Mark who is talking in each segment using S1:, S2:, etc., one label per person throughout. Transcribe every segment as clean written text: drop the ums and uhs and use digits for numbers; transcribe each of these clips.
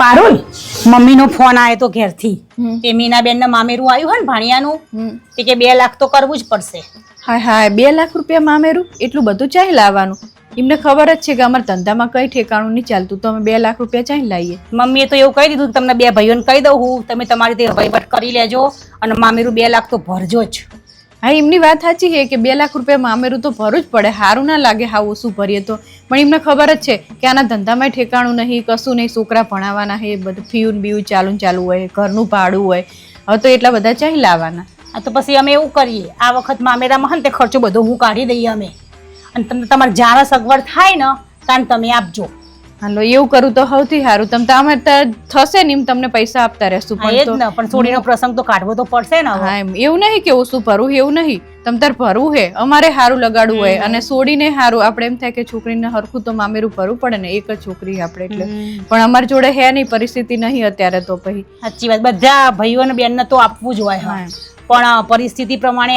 S1: પારુલ મમ્મીનો ફોન આવ્યો તો ઘેરથી કે મીનાબેન ના મામેરું આવ્યું હોય ને ભાણિયાનું કે 2 લાખ તો કરવું જ પડશે.
S2: હાય હાય 2 લાખ રૂપિયા મામેરું એટલું બધું ચાહી લાવવાનું? એમને ખબર જ છે કે અમારા ધંધામાં કઈ ઠેકાણું નહીં ચાલતું તો અમે 2 લાખ રૂપિયા ચાહી લાવીએ.
S1: મમ્મીએ તો એવું કહી દીધું કે તમને 2 ભાઈઓને કહી દઉં હું તમે તમારી રીતે વહીવટ કરી લેજો અને મામેરું 2 લાખ તો ભરજો જ.
S2: હા એમની વાત સાચી છે કે 2 લાખ રૂપિયા મામેરું તો ભરવું જ પડે. સારું ના લાગે હા ઓછું ભરીએ તો, પણ એમને ખબર જ છે કે આના ધંધામાં ઠેકાણું નહીં, કશું નહીં, છોકરા ભણાવવાના છે, બધું ફીયું બીયું ચાલુ હોય, ઘરનું ભાડું હોય, હવે તો એટલા બધા ચાહી લાવવાના.
S1: આ તો પછી અમે એવું કરીએ આ વખત મામેરામાં હે ને તે ખર્ચો બધો હું કાઢી દઈએ અમે અને તમને તમારે જાણે સગવડ થાય ને કારણ તમે આપજો.
S2: હાલો એવું કરું તો સૌથી સારું. તમે થશે ને એમ તમને પૈસા આપતા રહેશું.
S1: પણ સોડીનો પ્રસંગ તો કાઢવો તો પડશે ને.
S2: હા એમ એવું નહીં કે ઓછું ભરવું એવું નહીં, તમ તાર ભરવું હે, અમારે સારું લગાડવું હોય અને સોડીને સારું. આપણે એમ થાય કે છોકરીને હરખું તો મામેરું ભરવું પડે ને, એક જ છોકરી આપણે એટલે. પણ અમારી જોડે હે નહીં, પરિસ્થિતિ નહીં અત્યારે તો પછી.
S1: સાચી વાત, બધા ભાઈઓ અને બેનને તો આપવું જ હોય પણ પરિસ્થિતિ પ્રમાણે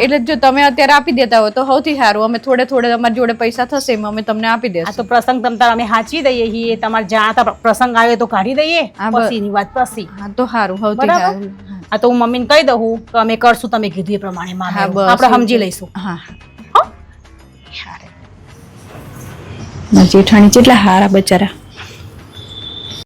S2: એટલે જો તમે અત્યારે આપી દેતા હોય તો સૌથી સારું. અમે થોડે અમારી જોડે પૈસા થશે એમ અમે તમને આપી દઈશું.
S1: આ તો પ્રસંગ તમતાર અમે સાચવી દઈએ છીએ, તમારે જાણતા પ્રસંગ આવે તો કાઢી દઈએ પછીની વાત પછી.
S2: હા તો સારું, સૌથી સારું.
S1: આ તો હું મમ્મીને કહી દઉં કે અમે કરશું તમે કીધું એ પ્રમાણે આપણે સમજી લઈશું.
S2: હા જેઠાણી કેટલા હારા બચારા.